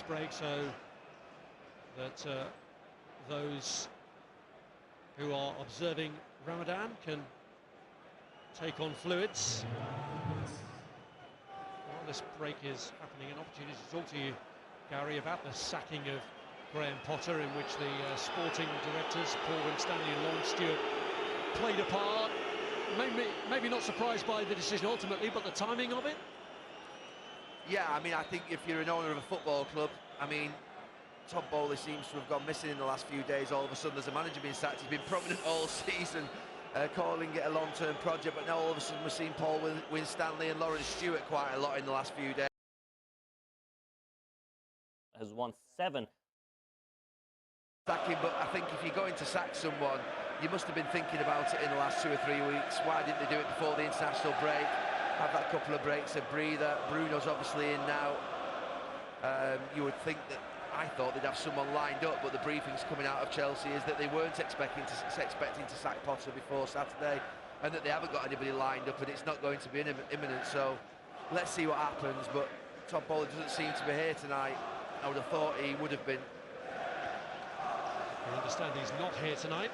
break so that those who are observing Ramadan can take on fluids. While this break is happening, an opportunity to talk to you, Gary, about the sacking of Graham Potter, in which the sporting directors, Paul Winstanley and Lawrence Stewart, played a part. Maybe not surprised by the decision ultimately, but the timing of it? Yeah, I mean, I think if you're an owner of a football club, I mean, Todd Bowley seems to have gone missing in the last few days. All of a sudden there's a manager being sacked. He's been prominent all season, calling it a long-term project, but now all of a sudden we're seeing Paul Winstanley and Lawrence Stewart quite a lot in the last few days. Has won 7. Sacking, but I think if you're going to sack someone, you must have been thinking about it in the last 2 or 3 weeks. Why didn't they do it before the international break? Have that couple of breaks, a breather. Bruno's obviously in now. You would think that, I thought they'd have someone lined up, but the briefings coming out of Chelsea is that they weren't expecting to sack Potter before Saturday, and that they haven't got anybody lined up, and it's not going to be imminent. So let's see what happens. But Todd Bowley doesn't seem to be here tonight. I would have thought he would have been. I understand he's not here tonight.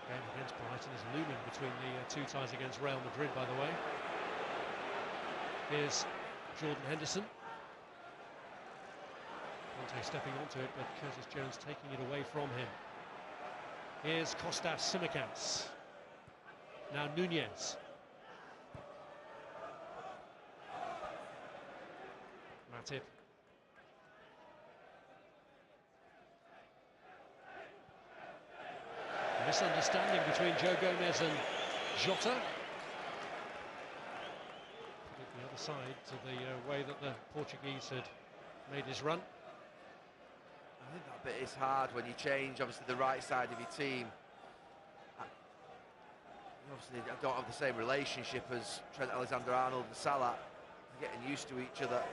The game against Brighton is looming between the two ties against Real Madrid, by the way. Here's Jordan Henderson. Conte stepping onto it, but Curtis Jones taking it away from him. Here's Kostas Tsimikas. Now Nunez. Matip. Misunderstanding between Joe Gomez and Jota. Put it the other side to the way that the Portuguese had made his run. I think that bit is hard when you change, obviously, the right side of your team. Obviously, I don't have the same relationship as Trent Alexander-Arnold and Salah. They're getting used to each other.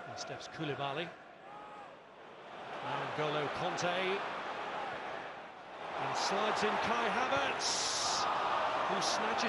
And steps Koulibaly. Now N'Golo Conte, and slides in Kai Havertz, who snatches.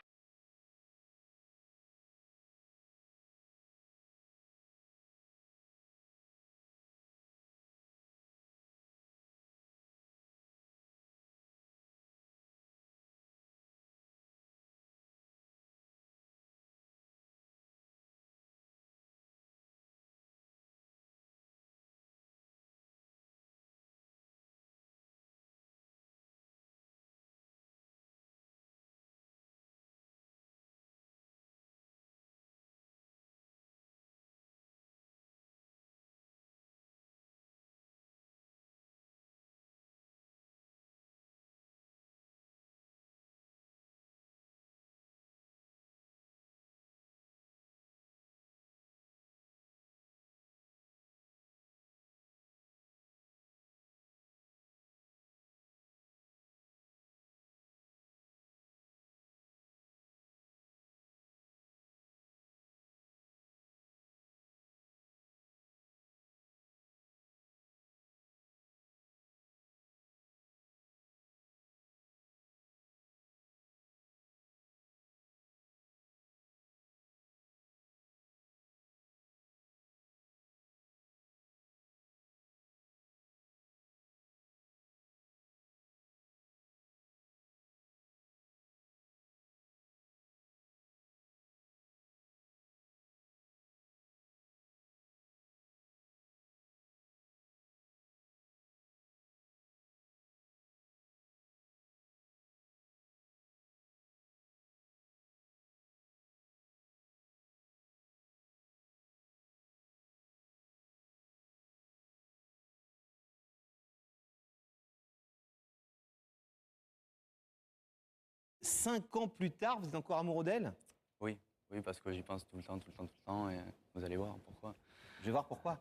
Cinq ans plus tard, vous êtes encore amoureux d'elle? Oui, oui, parce que j'y pense tout le temps, et vous allez voir pourquoi. Je vais voir pourquoi.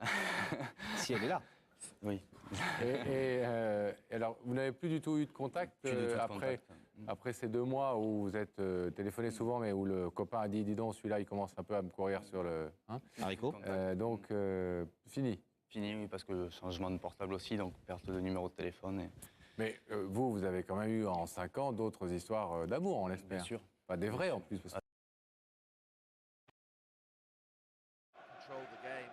Si elle est là. Oui. Et alors, vous n'avez plus du tout eu de contact Plus du tout de après, contact. après ces 2 mois où vous êtes téléphoné souvent, mais où le copain a dit, dis donc, celui-là, il commence un peu à me courir sur le... Hein Haricot. donc, fini. Fini, oui, parce que changement de portable aussi, donc perte de numéro de téléphone. Et... Mais vous avez quand même eu en 5 ans d'autres histoires d'amour, on l'espère. Bien sûr. Pas des vrais en plus. Parce que... Control the game.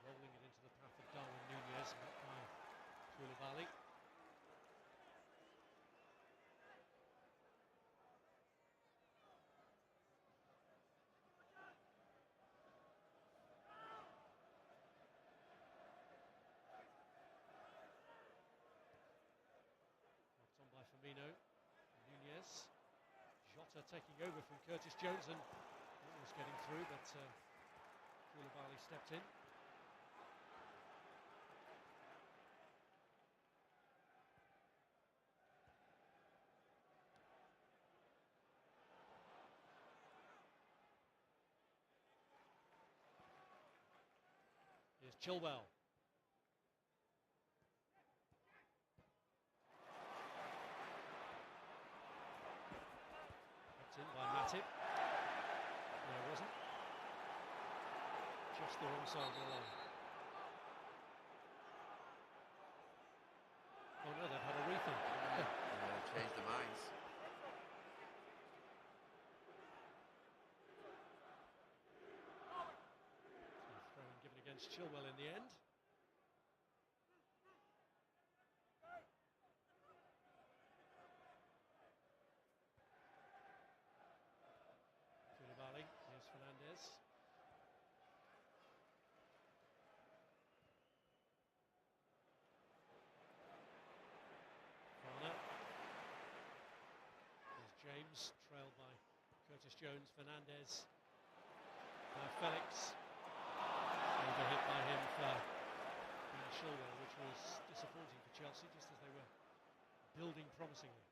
Rolling it into the path of Darwin Nunez, met by Koulibaly. Knocked on by Firmino. Nunez. Jota taking over from Curtis Jones and almost getting through, but Koulibaly stepped in. Here's Chilwell. Kept in by Matip. No, it wasn't. Just the wrong side of the line. Oh no, they've had a rethink. Changed their minds. Throw in given against Chilwell in the end. Koulibaly, here's Fernandez. Farner. Here's James, trailed by Curtis Jones. Fernandez. By Felix. Overhit by him for Chilwell, which was disappointing for Chelsea, just as they were building promisingly.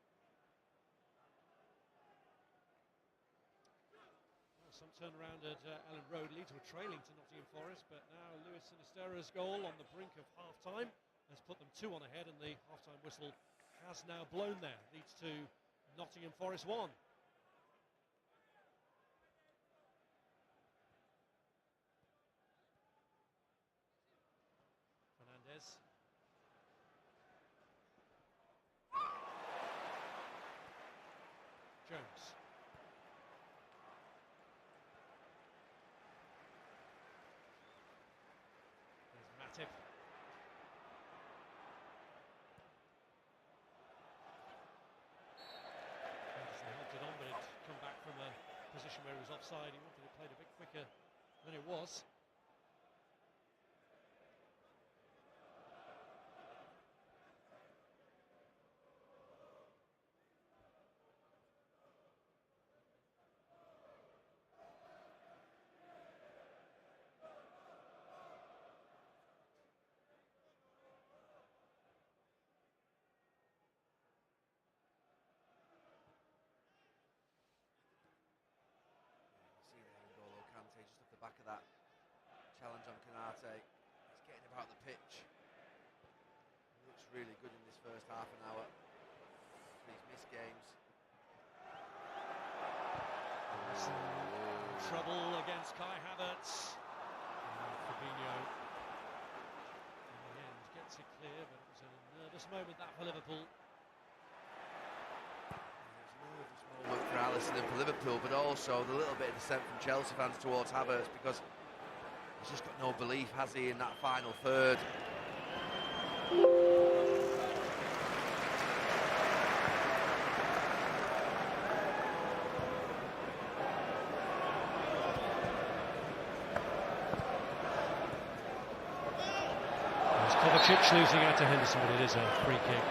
Well, some turnaround at Ellen Road Leeds were trailing to Nottingham Forest, but now Luis Sinisterra's goal on the brink of half-time has put them 2-1 ahead, and the half-time whistle has now blown there. Leads to Nottingham Forest 1. Fernandez. Jones. There's Matip. Henderson helped it on, but it come back from a position where he was offside. He wanted it played a bit quicker than it was. See there, N'Golo Kante just off the back of that challenge on Konate. He's getting about the pitch. He looks really good in this first half an hour. These missed games. Trouble against Kai Havertz. Fabinho in the end gets it clear, but it was a nervous moment that for Liverpool. Moment for Alisson and for Liverpool, but also the little bit of dissent from Chelsea fans towards Havertz, because he's just got no belief, has he, in that final third. Kovacic losing out to Henderson, but it is a free kick.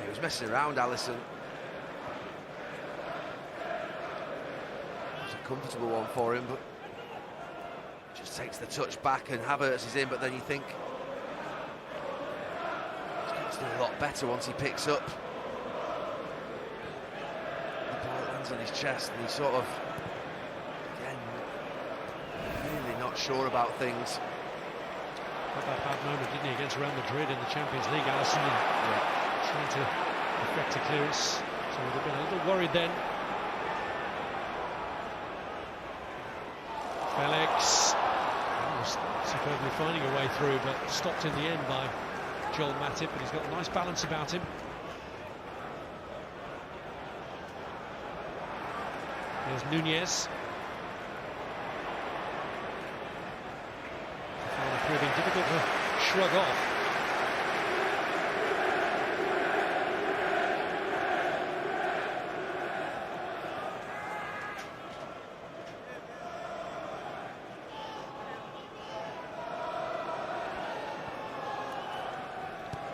He was messing around, Alisson. It was a comfortable one for him, but just takes the touch back and Havertz is in, but then you think he's going to do a lot better once he picks up. hands on his chest, and he's sort of, again, really not sure about things. Had that bad moment, didn't he, against Real Madrid in the Champions League, Alisson, trying to effect a clearance. So we'd have been a little worried then. Felix was superbly finding a way through, but stopped in the end by Joel Matip, but he's got a nice balance about him. Here's Nunez. Proving difficult to shrug off.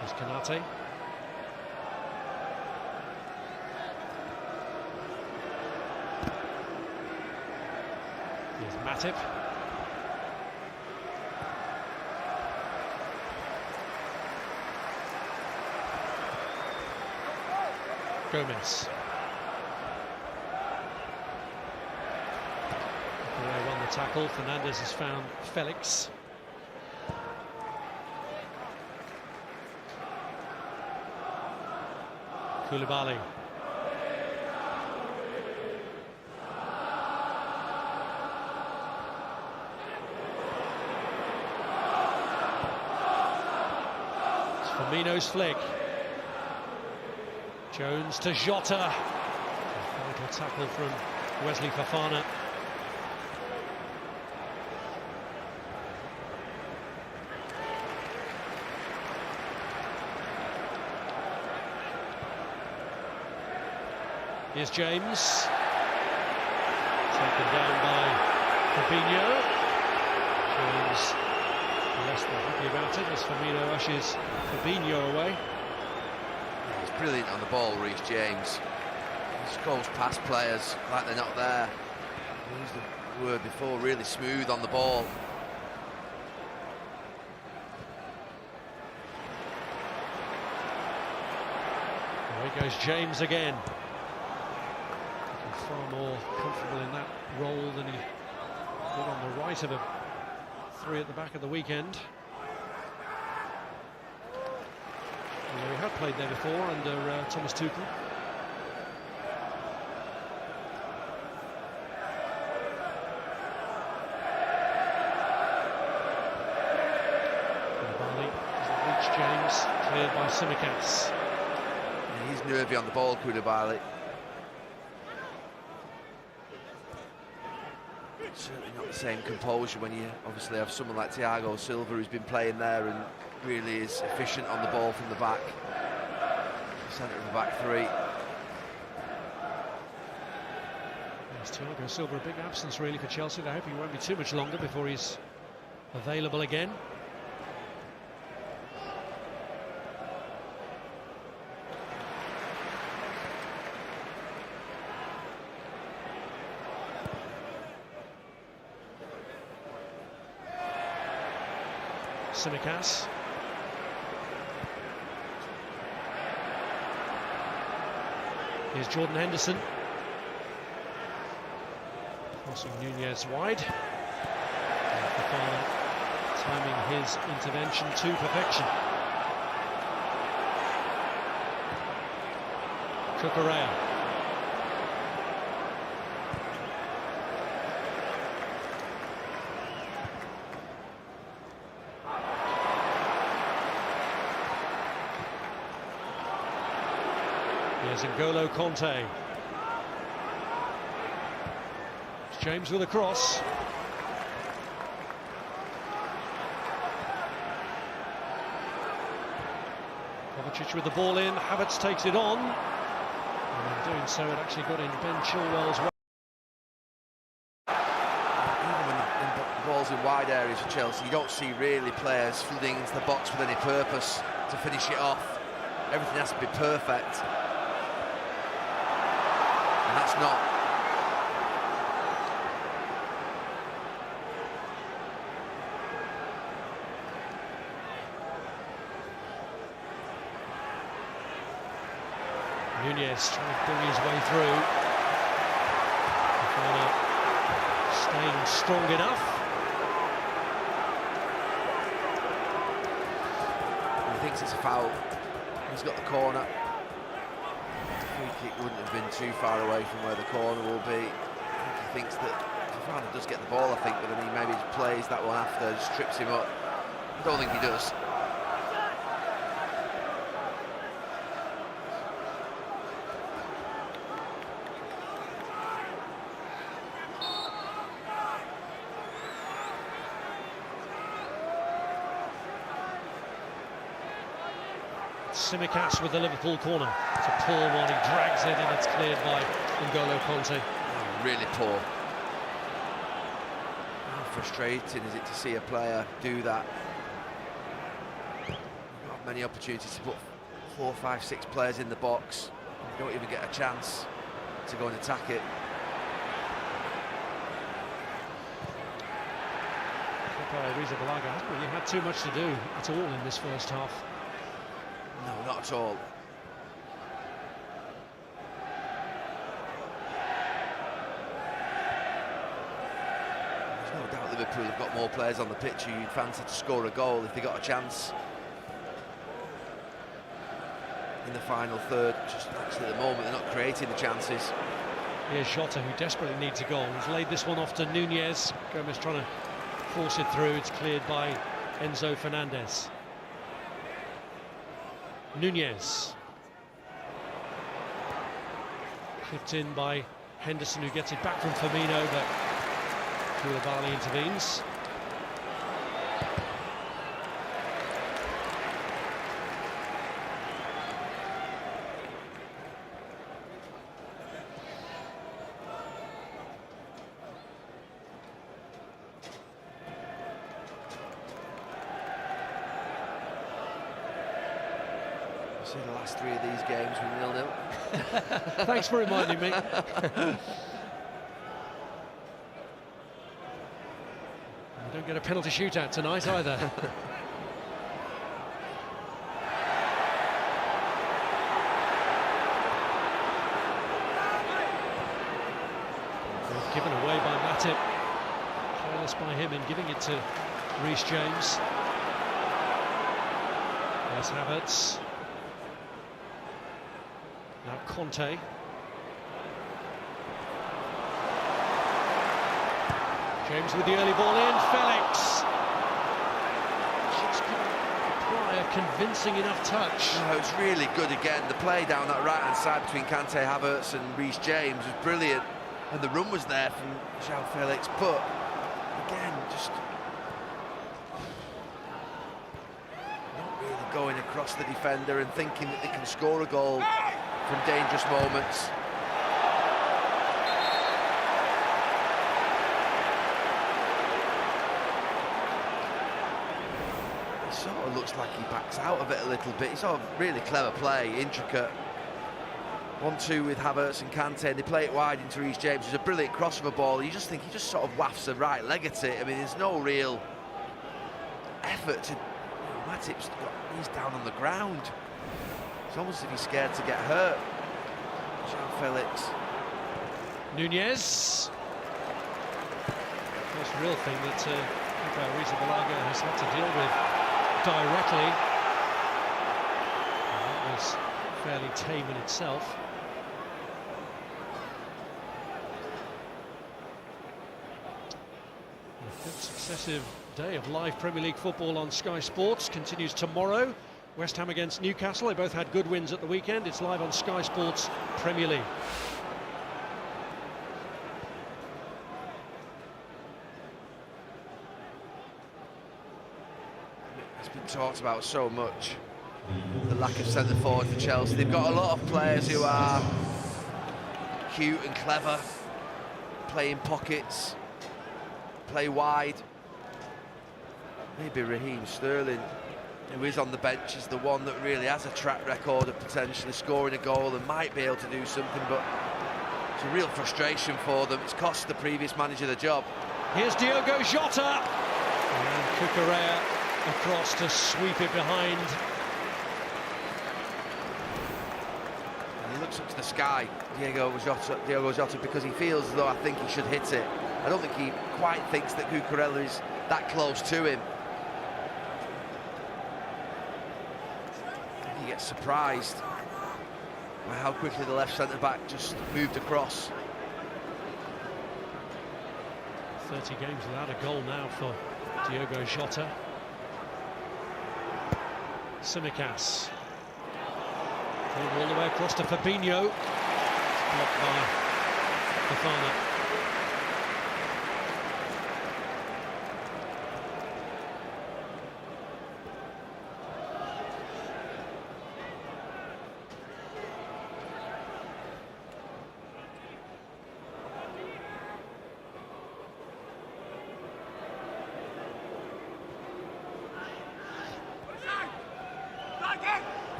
Here's Kanate. Here's Matip. Gomez. Correa won the tackle. Fernandez has found Felix. Koulibaly. It's Firmino's flick. Jones to Jota. A vital tackle from Wesley Fofana. Here's James. Taken down by Fabinho. James less than happy about it as Firmino ushes Fabinho away. He's brilliant on the ball, Reece James. He just goes past players like they're not there. I used the word before, really smooth on the ball. There goes James again. Looking far more comfortable in that role than he did on the right of a three at the back of the weekend. Although he had played there before under Thomas Tuchel. Koulibaly doesn't reach James, cleared by Tsimikas. Yeah, he's nervy on the ball, Koulibaly. Certainly not the same composure when you obviously have someone like Thiago Silva who's been playing there and really is efficient on the ball from the back. Centre of the back three. Yes, Thiago Silva, a big absence really for Chelsea. I hope he won't be too much longer before he's available again. Tsimikas. Here's Jordan Henderson. Crossing Nunez wide. Fofana timing his intervention to perfection. Correa. Here's N'Golo Kanté. It's James with a cross. Kovacic with the ball in. Havertz takes it on. And in doing so, it actually got in Ben Chilwell's way. Even when the ball's in wide areas for Chelsea, you don't see really players flooding into the box with any purpose to finish it off. Everything has to be perfect. And that's not. Nunez trying to bring his way through. staying strong enough. He thinks it's a foul. He's got the corner. The free kick wouldn't have been too far away from where the corner will be. He thinks that Fofana does get the ball, I think, but then he maybe just plays that one after, just trips him up. I don't think he does. Tsimikas with the Liverpool corner. It's a poor one, he drags it and it's cleared by N'Golo Conte. Really poor. How frustrating is it to see a player do that? Not many opportunities to put 4, 5, 6 players in the box. You don't even get a chance to go and attack it. Arrizabalaga hasn't really had too much to do at all in this first half. No, not at all. There's no doubt Liverpool have got more players on the pitch who you'd fancy to score a goal if they got a chance in the final third. Just actually at the moment they're not creating the chances. Here's Jota, who desperately needs a goal. He's laid this one off to Nunez. Gomez trying to force it through. It's cleared by Enzo Fernandez. Nunez. Clipped in by Henderson, who gets it back from Firmino, but Koulibaly intervenes. The last 3 of these games were 0-0. Thanks for reminding me. We don't get a penalty shootout tonight either. Given away by Matip. Careless by him in giving it to Reece James. There's Havertz. Now Conte. James with the early ball in. Felix. Just couldn't apply a convincing enough touch. No, it's really good again. The play down that right-hand side between Kante, Havertz and Reece James was brilliant. And the run was there from João Felix. But, again, just not really going across the defender and thinking that they can score a goal from dangerous moments. It sort of looks like he backs out of it a little bit. It's sort of really clever play, intricate. 1-2 with Havertz and Kante. They play it wide into Reece James. It's a brilliant crossover ball. You just think he just sort of wafts the right leg at it. I mean, there's no real effort to... Matip's got knees down on the ground. It's almost as if he's scared to get hurt. João Felix. Nunez. First real thing that Arrizabalaga has had to deal with directly. And that was fairly tame in itself. The fifth successive day of live Premier League football on Sky Sports continues tomorrow. West Ham against Newcastle. They both had good wins at the weekend. It's live on Sky Sports Premier League. It's been talked about so much, the lack of centre forward for Chelsea. They've got a lot of players who are cute and clever, play in pockets, play wide. Maybe Raheem Sterling, who is on the bench, is the one that really has a track record of potentially scoring a goal and might be able to do something, but it's a real frustration for them. It's cost the previous manager the job. Here's Diogo Jota, and Cucurella across to sweep it behind. And he looks looks up to the sky, Diogo Jota, because he feels as though I think he should hit it. I don't think he quite thinks that Cucurella is that close to him. He gets surprised by how quickly the left centre-back just moved across. 30 games without a goal now for Diogo Jota. Tsimikas. All the way across to Fabinho. It's blocked by Fofana.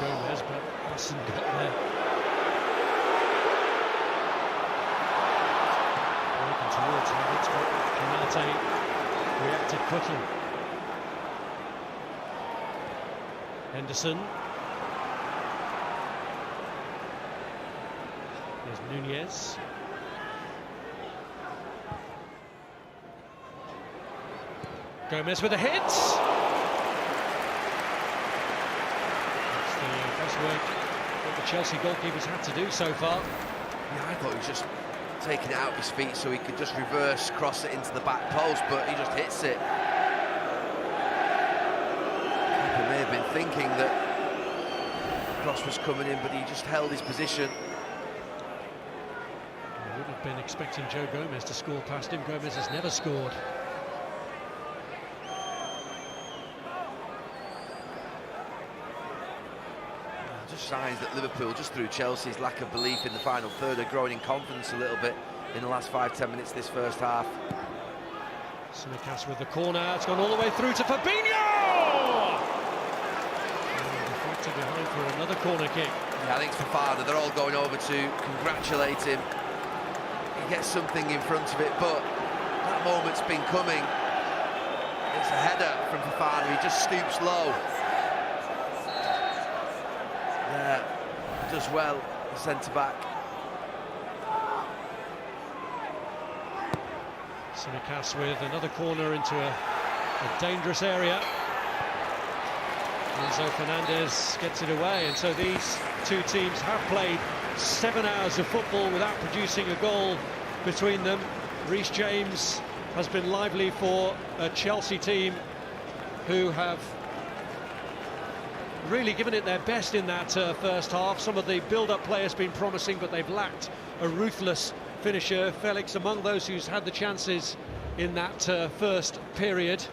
Gomez, but hasn't got there. Working towards Havertz, but Canate reacted quickly. Henderson. There's Nunez. Gomez with a hit. Best work what the Chelsea goalkeepers had to do so far. Yeah, I thought he was just taking it out of his feet so he could just reverse cross it into the back post, but he just hits it. Keeper may have been thinking that the cross was coming in, but he just held his position. I would have been expecting Joe Gomez to score past him. Gomez has never scored. Just signs that Liverpool, just through Chelsea's lack of belief in the final third, are growing in confidence a little bit in the last 5-10 minutes this first half. Tsimikas with the corner, it's gone all the way through to Fabinho! And deflected behind for another corner kick. Yeah, I think it's Fofana, they're all going over to congratulate him. He gets something in front of it, but that moment's been coming. It's a header from Fofana, he just stoops low. Yeah, does well, the centre-back. Tsimikas with another corner into a dangerous area. Enzo Fernandez gets it away, and so these two teams have played 7 hours of football without producing a goal between them. Reece James has been lively for a Chelsea team who have really given it their best in that first half. Some of the build-up play has been promising, but they've lacked a ruthless finisher. Felix among those who's had the chances in that first period.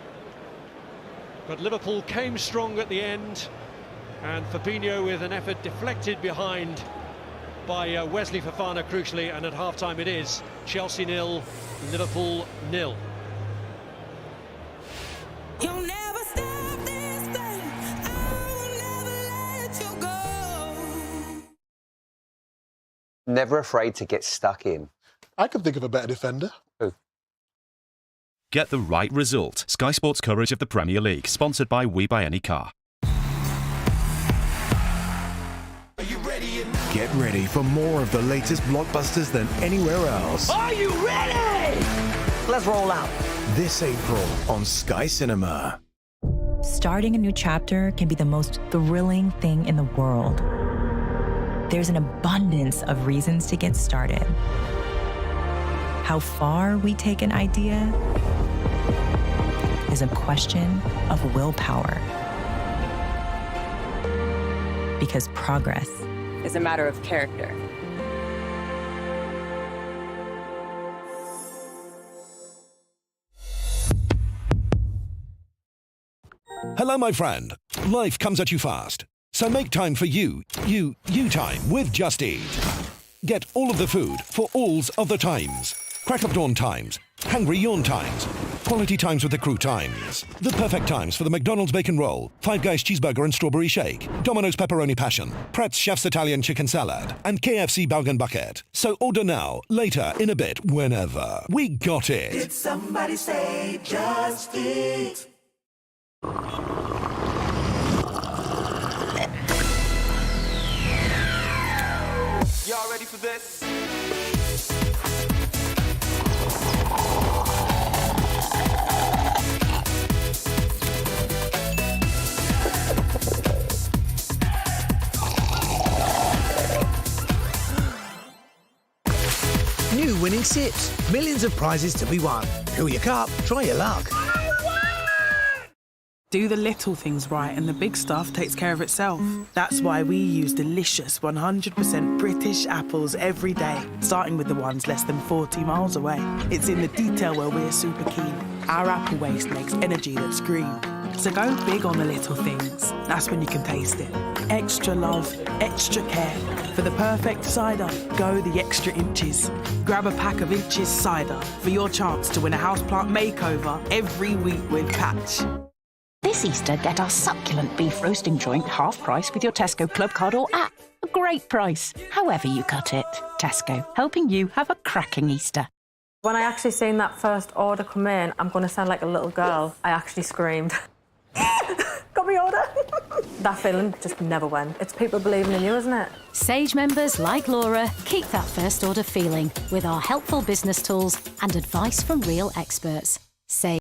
But Liverpool came strong at the end, and Fabinho with an effort deflected behind by Wesley Fofana, crucially, and at half-time it is Chelsea 0, Liverpool 0. You'll never stop this thing. I will never let you go. Never afraid to get stuck in. I could think of a better defender. Who? Get the right result. Sky Sports coverage of the Premier League, sponsored by We Buy Any Car. Get ready for more of the latest blockbusters than anywhere else. Are you ready? Let's roll out. This April on Sky Cinema. Starting a new chapter can be the most thrilling thing in the world. There's an abundance of reasons to get started. How far we take an idea is a question of willpower. Because progress is a matter of character. Hello, my friend. Life comes at you fast. So make time for you time with Just Eat. Get all of the food for alls of the times. Crack of dawn times. Hungry yawn times. Quality times with the crew times. The perfect times for the McDonald's bacon roll, Five Guys cheeseburger and strawberry shake, Domino's pepperoni passion, Pratt's Chef's Italian chicken salad, and KFC Belgian bucket. So order now, later, in a bit, whenever. We got it. Did somebody say Just Eat? Y'all ready for this? New winning sips. Millions of prizes to be won. Fill your cup, try your luck. Do the little things right and the big stuff takes care of itself. That's why we use delicious 100% British apples every day, starting with the ones less than 40 miles away. It's in the detail where we're super keen. Our apple waste makes energy that's green. So go big on the little things. That's when you can taste it. Extra love, extra care. For the perfect cider, go the extra inches. Grab a pack of Inches cider for your chance to win a houseplant makeover every week with Patch. This Easter, get our succulent beef roasting joint half price with your Tesco Club card or app. A great price, however you cut it. Tesco, helping you have a cracking Easter. When I actually seen that first order come in, I'm going to sound like a little girl. I actually screamed. Got me order. That feeling just never went. It's people believing in you, isn't it? Sage members like Laura keep that first order feeling with our helpful business tools and advice from real experts. Sage.